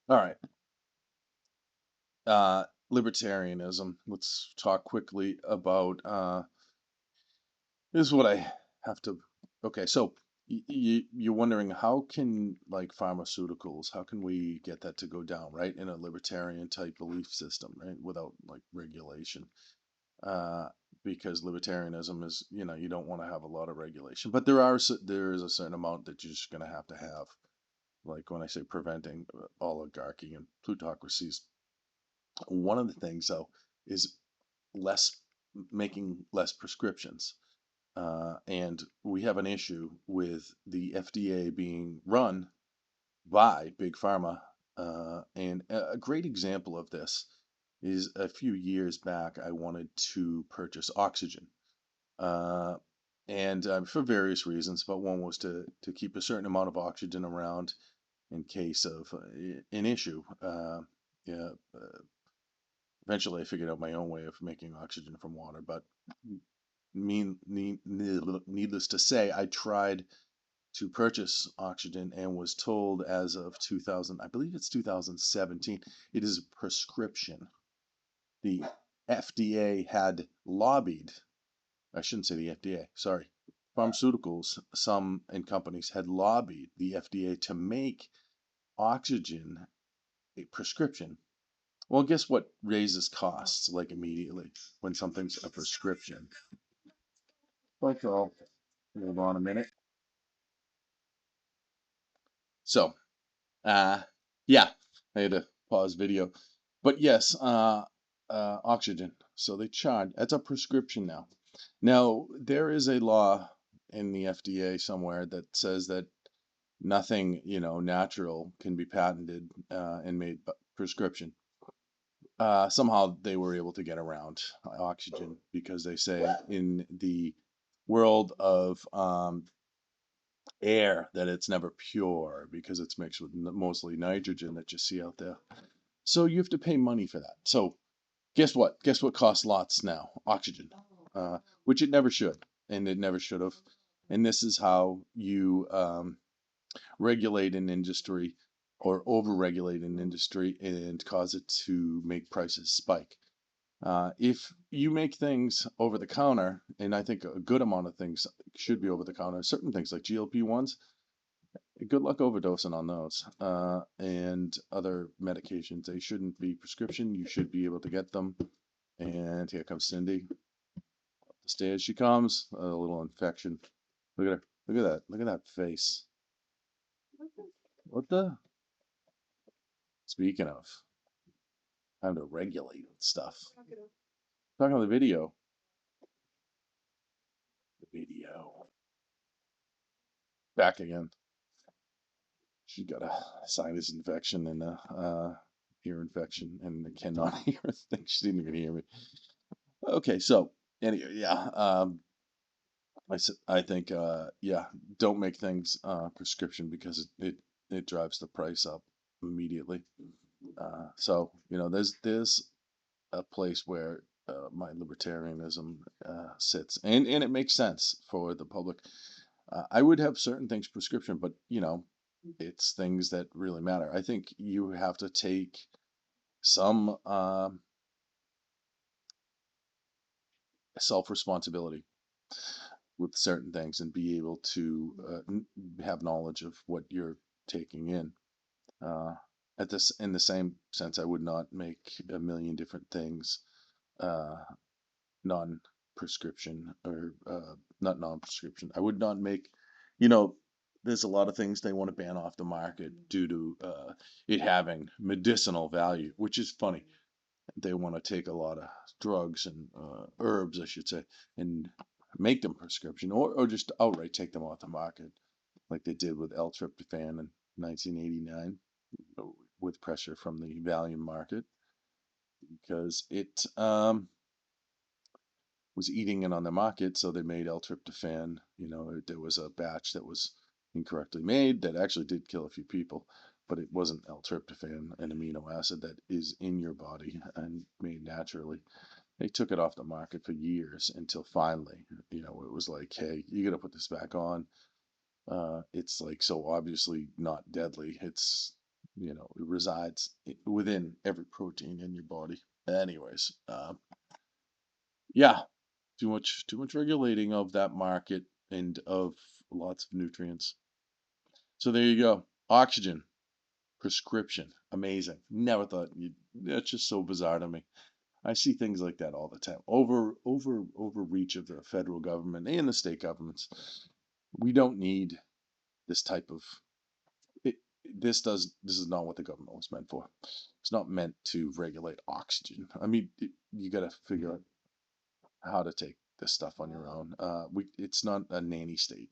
All right. Libertarianism. Let's talk quickly about this is what I have to. Okay, so you're wondering how can like pharmaceuticals, how can we get that to go down, right? In a libertarian type belief system, right? Without like regulation. Uh, because libertarianism is, you don't want to have a lot of regulation, but there is a certain amount that you're just going to have. Like when I say preventing oligarchy and plutocracies, one of the things though is less making less prescriptions. And we have an issue with the FDA being run by big pharma. And a great example of this is a few years back, I wanted to purchase oxygen. Uh, and for various reasons, but one was to keep a certain amount of oxygen around in case of an issue. Yeah, eventually, I figured out my own way of making oxygen from water, but needless to say, I tried to purchase oxygen and was told as of 2000, I believe it's 2017, it is a prescription. The FDA had lobbied, I shouldn't say the FDA, sorry, pharmaceuticals, some and companies had lobbied the FDA to make oxygen a prescription. Well, guess what raises costs like immediately when something's a prescription? Like, oh, hold on a minute. So, uh, yeah, I had to pause video, but yes, oxygen. So they charge. That's a prescription now. Now there is a law in the FDA somewhere that says that nothing, natural can be patented and made prescription. Somehow they were able to get around oxygen because they say in the world of air that it's never pure because it's mixed with mostly nitrogen that you see out there. So you have to pay money for that. So guess what? Guess what costs lots now? Oxygen, which it never should, and it never should have. And this is how you regulate an industry or over-regulate an industry and cause it to make prices spike. If you make things over the counter, and I think a good amount of things should be over the counter, certain things like GLP-1s, good luck overdosing on those. And other medications, they shouldn't be prescription. You should be able to get them. And here comes Cindy. Up the stairs she comes. A little infection. Look at her. Look at that. Look at that face. What the? Speaking of, time to regulate stuff. Talking on the video. The video. Back again. She got a sinus infection and a ear infection and cannot hear a thing. She didn't even hear me. Okay, so anyway, yeah. I think yeah, don't make things prescription because it drives the price up immediately. So there's a place where my libertarianism sits, and it makes sense for the public. I would have certain things prescription, but it's things that really matter. I think you have to take some self responsibility with certain things and be able to have knowledge of what you're taking in. Uh, in the same sense, I would not make a million different things uh, non-prescription or not non-prescription. I would not make, you know, there's a lot of things they want to ban off the market due to it having medicinal value, which is funny. They want to take a lot of drugs and herbs, I should say, and make them prescription or just outright take them off the market, like they did with L-tryptophan in 1989 with pressure from the Valium market because it was eating it on the market, so they made L-tryptophan. There was a batch that was incorrectly made that actually did kill a few people, but it wasn't L-tryptophan, an amino acid that is in your body and made naturally. They took it off the market for years until finally, it was like, hey, you got to put this back on. It's like so obviously not deadly. It's it resides within every protein in your body. Anyways, yeah, too much regulating of that market and of lots of nutrients. So there you go. Oxygen prescription, amazing. Never thought you. That's just so bizarre to me. I see things like that all the time. Overreach of the federal government and the state governments. We don't need this type of it, this is not what the government was meant for. It's not meant to regulate oxygen. I mean, you got to figure out how to take this stuff on your own. It's not a nanny state.